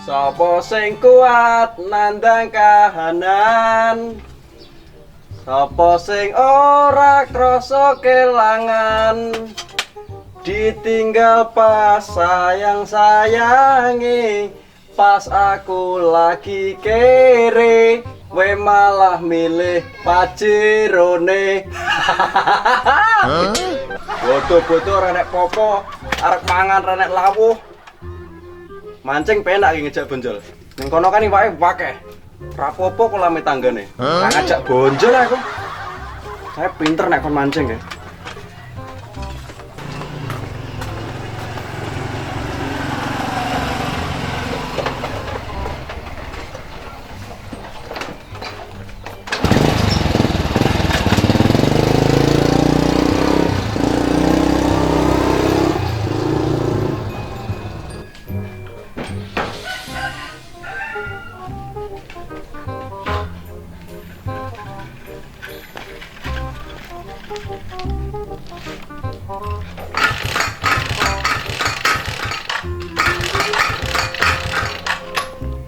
Sapa sing kuat nandang kahanan? Sapa sing ora krasa kelangan? Ditinggal pas sayang-sayangi, pas aku lagi kere, we malah milih pajerone. Bodoh-bodoh renek popo, arek mangan renek lawuh. Mancing penak iki ngejak bonjol. Ning kono kan iwake akeh. Rapopo kok lame tanggane. Lah ngajak bonjol aku. Saya pinter nek kon mancing ya.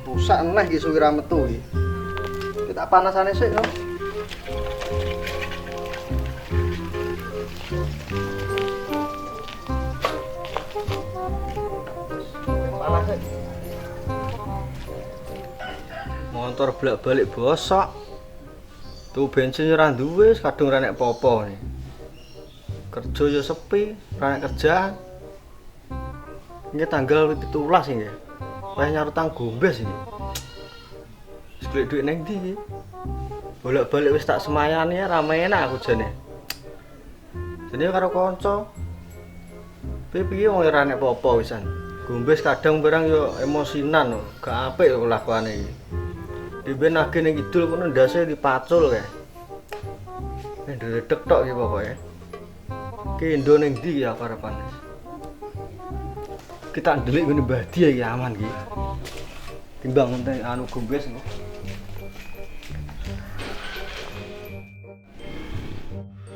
Rusak neh iki suwira metu iki. Kita panasane sik no. Panas sik. Motor bolak-balik bosok. Tuh bensin ora duwe, kadung ra nek popo nih. Kerja yo sepi, ra nek kerja. Ini tanggal 17 iki. Wah nyarutang gombes iki. Wis golek dhuwit ning ndi iki? Bolak-balik wis tak semayani ya ra enak aku jane. Jane karo kanca. Piye wong ora nek popo wisan. Gombes kadang barang yo emosinan, gak apik kelakuane iki. Diben age ning kidul kono ndase dipacul kae. Ndredeg tok iki pokoke. Ki ndo ning ndi ya karepane. Kita ndelik ngene Mbah Di iki aman iki. Timbang enten anu gombes kok.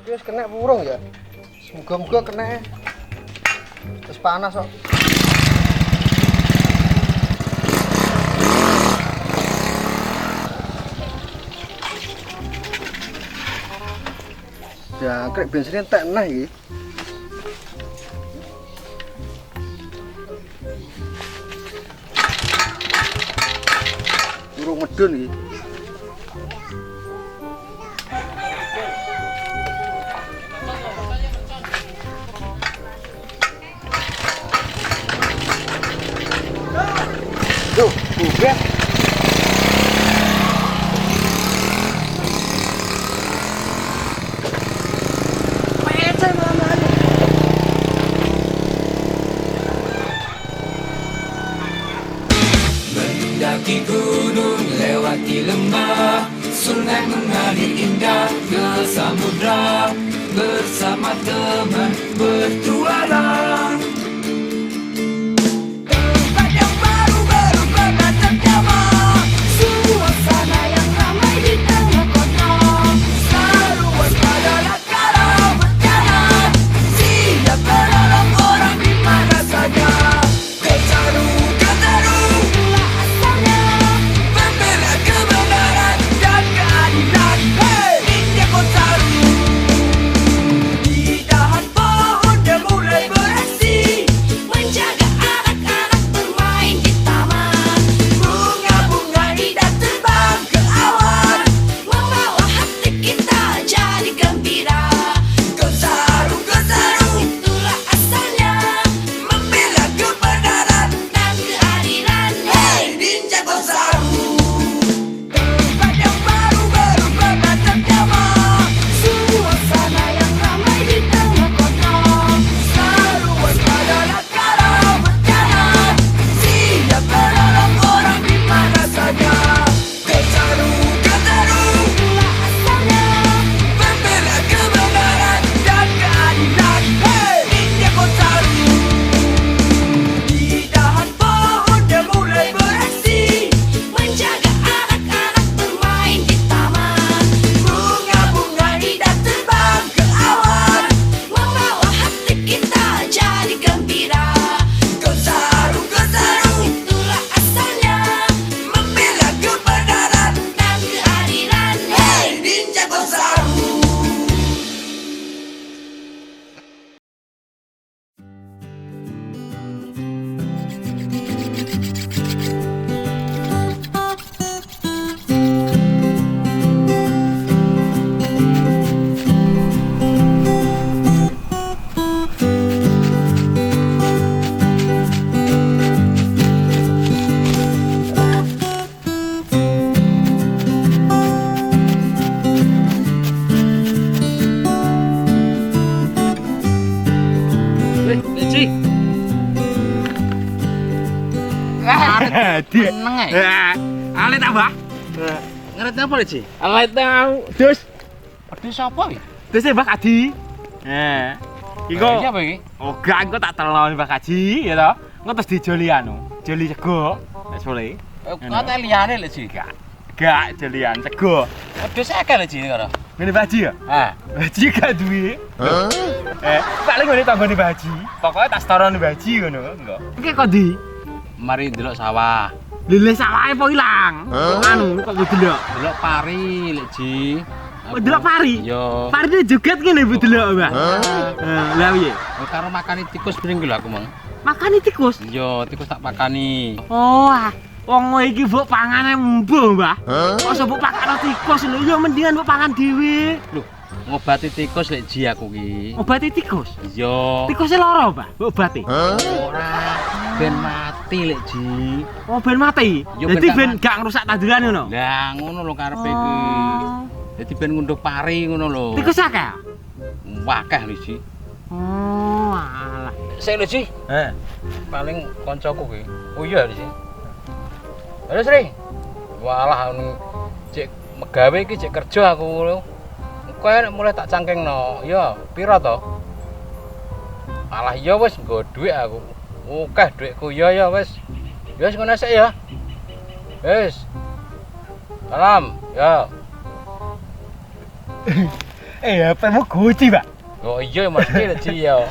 Iki wis kena burung ya. Semoga-moga kena. Terus panas kok. Ya, krek bensinnya entek nah iki. Burung medun iki. Duh, bukan. Mendaki gunung, lewati lembah, sungai mengalir indah ke samudra, bersama teman bertualang. Tempat yang baru berubah terjama, suasana yang ramai di tengah kota. Selalu waspadalah kala bencana, siap menolong orang di mana saja. Kecaru Di dahan pohon dia mulai bereaksi. Seneng ae. Alit apa? Ngerti apa lho, Ji? Alit tahu. Dus. Pedus apa iki? Dus Mbah Kaji. Iku. Iya apa iki? Oh, gak engko tak telon Mbah Kaji ya toh. Engko terus dijoli anu. Joli sego. Wis boleh. Kate liyane lho, Ji. Gak jolian sego. Pedus akeh lho, Ji karo. Ngene Baji ya? Ah, Baji gak duwe. Paling ngene tanggone Baji. Pokoke tak setoron Baji ngono, engko. Iki kok ndi? mari ndelok sawah. Lele sawahe apa ilang? Anu kok delok. Delok pari lek, Ji. Oh, delok pari? Yo. Parine joget ngene Bu delok, Mbak. Lah piye? Karo makani tikus bring lho aku, Mang. Makani tikus. Yo, tikus tak pakani. Oh, wong iki mbok pangane mbuh, Mbah. Kok mbok pakano tikus lho, ya mendingan mbok pangan dhewe. Lho, ngobati tikus lek, Ji aku ki. Obati tikus. Yo. Tikusnya loro, Mbak. Mbok obati. Ora ben mati lek, Ji. Oh, ben mati. Yo, Dadi ben ben gak ngrusak tanduran ngono. Lah ngono lho karepe iki. Dadi ben ngunduk pari ngono lho. Tikus akeh. Wakeh lho, Ji. Oh, alah. Sik lho, Ji. Paling koncoku ki. Oh iya, Ji. Halo, Sri. Walah anu cek megawe iki cek kerja aku lho. Engko nek mulai tak cangkengno. Ya, pira to? Alah iya wis nggo dhuwit aku. Akeh dhuwitku ya wis. Ya wis ngono sik ya. Wis. Salam, ya. HP-mu Gucci, Mbak. Oh iya mesti lho, Ji ya.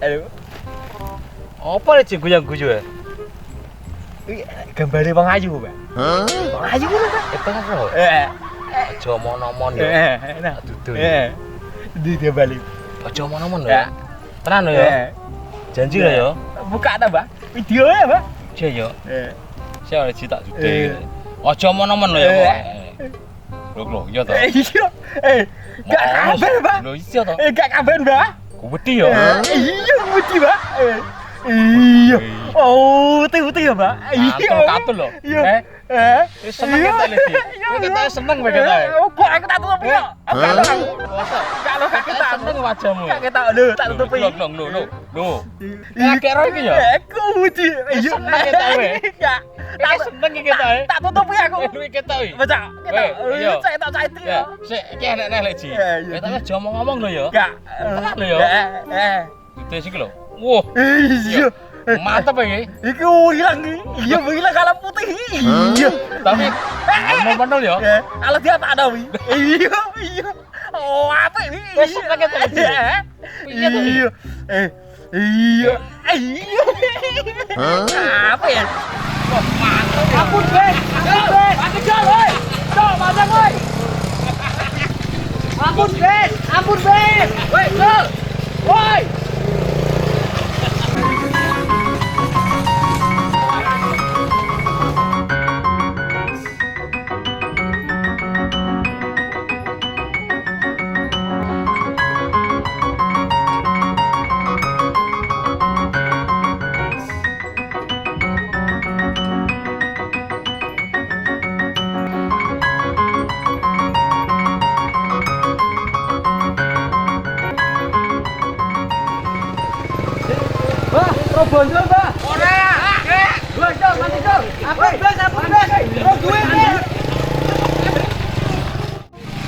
Aduh. Apa lek Ji guyang-guyu ya? Gambare wong ayu, Mbak. Wong ayu ngono ta? Karo. Aja mono-mon yo. Nah, Dudul. Di dia balik. Aja mono-mon lho. Ya. Tenan lho ya. Janji lho ya. Buka ta, Mbak? Video ya, Mbak? Iya yo. Sik oleh Ji tak Eh. judul. Aja mono-mon lho ya. Lho, iya to. Iya. Gak kabar, Mbak. Lho iya to. Gak kabar, Mbak. Wedi yo. Iya, wedi, Mbak. Iya. Oh, uti ya, Mbak. Iya. Katul lho. Iya. Wis seneng kita lho, Ji. Kita seneng kowe kita. Oh, kok aku tak tutup ya? Aku. Masa? Kalau gak Kita kita seneng wajahmu. gak kita lho, tak tutupi. Lho. Kakek ro iki ya. Aku wedi. Iya. Seneng kita we. Gak. Tak seneng iki kita. Tak tutupi aku. Duwe kita we. Baca. Kita. Iya. Saya tak caiti. Ya, sik iki enek-enek lek, Ji. Iya. Kita aja ngomong lho ya. Gak. Tenan lho ya. Gede sik lho. Wah, Iya. mantep iki. Iku hilang iki. Iya, hilang kalau putih. Iya. Tapi bener ya. Kalau dia tak ada wi. Iya, iya. Oh, apa ini? Wes seneng kita lho, Ji. Iya to, Ji. Iya. Iya. Iya. Apa ya? Wah, mantep. Ampun, Ben. Ampun, Ben. Aku jol, woi. Jol, pasang, woi. Ampun, Ben. Ampun, Ben. Woi, jol. Woi. Bonjol, Mbak. Ora ya. Bonjol, mati, Jol. Ampun, Bes, ampun, Bes. Ro duwe, Bes.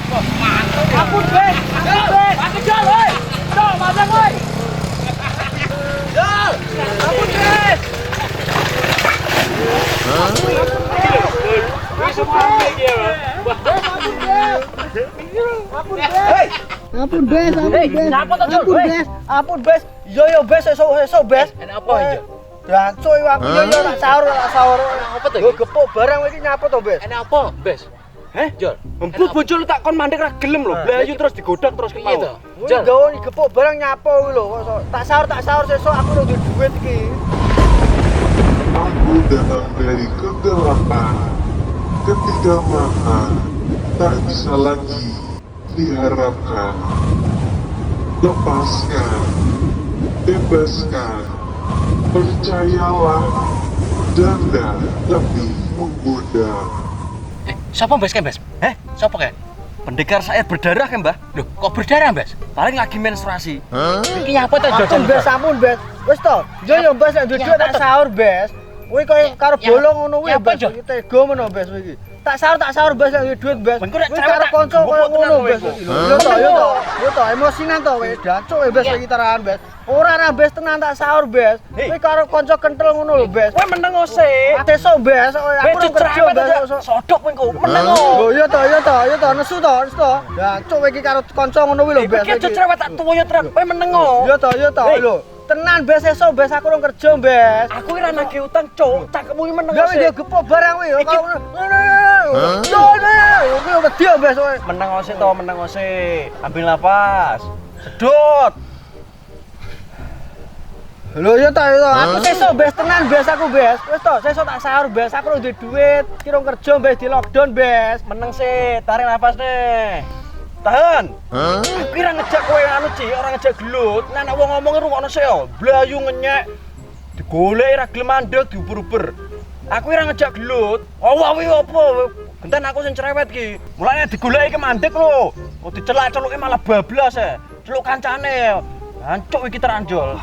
Wah, mantep. Ampun, Bes. Ampun, Bes. Mati, Jol, woi. Jol, pasang, woi. Jol. Ampun, Bes. Wis semua iki ya. Ampun, Bes. Ampun, Bes. Siapa to, Jol? Ampun, Bes. Ampun, Bes. Yo, Bes, esuk, Bes. Enak apa iki? Dan cuy, aku yo tak sahur. Apa to Yo iki? gepuk barang iki nyapa to, Bes? Enak apa, Bes? Heh? Jol. Empuk bojol tak kon mandek ra gelem lho. Blayu terus digodak terus Piye to? kepau. Jol. Gawe gepuk barang nyapa kuwi lho. Tak sahur sesuk aku udah duwe duit iki. Aku datang dari kegelapan. Ketika makan, tak bisa lagi diharapkan. Lepaskan, bebaskan, percayalah, danda lebih menggoda. Siapa Bes kan, Bes? Siapa kan? Pendekar saya berdarah kan, Mbah? Loh, kok berdarah, Bes? Paling lagi menstruasi. Iki apa to, Jol? Ampun, Bes, ampun, Bes. Wis to. Yo Bes nek duwe duit tak sahur, Bes. Kowe koyo karo Ya, bolong ngono kuwi, ya apa, Bes. Jo? Iki tega men, Bes iki. Tak sahur Bes lagi duit, Bes. Ben, kowe nek Kowe cerewet karo tak kanca gembok koyo tenan ngono, kowe Bes. iku. Yo to, emosinan to kowe. Dancuk Bes Ya. iki tarahan, Bes. Ora ra Bes tenan tak sahur, Bes. Hei. Kowe karo kanca kentel ngono lho, Bes. Kowe meneng ose. Sesuk, Bes. Aku urung kerja, Bes. Sodok kowe meneng. Oh, iya to, nesu to. Dancuk kowe iki karo kanca ngono kuwi lho, Bes. Iki aja cerewet tak tuwa trep. Kowe meneng. Iya to, Hei. lho. Tenan Bes esuk, Bes aku urung kerja, Bes. Aku ora nagih utang, Cuk. Cakepmu iki meneng Gawe ose. dia gepok barang kuwi. Iki- Kau Kuwi wedi Bes kowe. Meneng ose to, meneng ose. Ambil napas. Sedot. Lho iya ta, aku sesuk Bes tenan Bes aku Bes. Wis to, sesuk tak sahur Bes, aku urung duwe duit. Kirung kerja Bes di lockdown Bes. Meneng sih, tarik napas nih. Tahan. Aku kira ngejak kowe anu Ci, ora ngejak gelut. Nek ana wong ngomong rungokno sih yo, blayu ngenyek. Digoleki ra gelem mandeg diuber-uber. Aku kira ngejak gelut. Oh, wae opo? Genten aku sing cerewet ki. Mulane digoleki ki mandeg lho. Kok dicelak-celuke malah bablas e. Celuk kancane. Hancuk iki teranjol.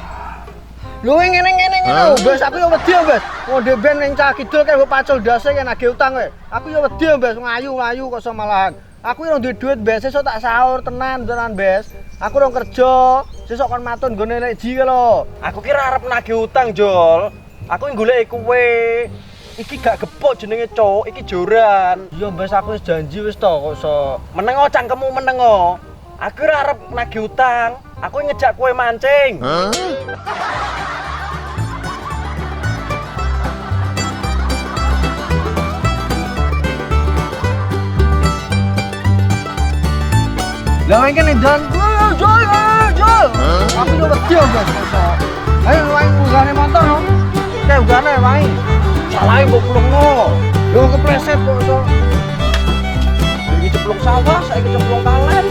Lho ngene lho Bes, aku yo wedi Bes. Ngonde ben ning Cah Kidul kaya mbok pacul dase kaya nagih utang kowe. Aku yo wedi Bes, ngayu kok iso malahan. Aku urung duwe duit Bes, sesuk tak sahur tenan Bes. Aku urung kerja, sesuk kon matun nggone nek ji lho. Aku kira arep nagih utang, Jol. Aku goleki kowe. Iki gak gepok jenenge, Cuk. Iki joran. Iya Bes, aku wis janji wis to kok iso. Menengo cangkemmu menengo. Aku ora arep nagih utang. Aku ngejak kowe mancing. Lah wae kene dan Jol. Aku yo wedi Bes iso. Ayo wae ugane motor no. Kayak ugane wae. Salahe mbok plungno. Yo kepleset kok iso. Iki ceplok sawah, saiki ceplok kalen.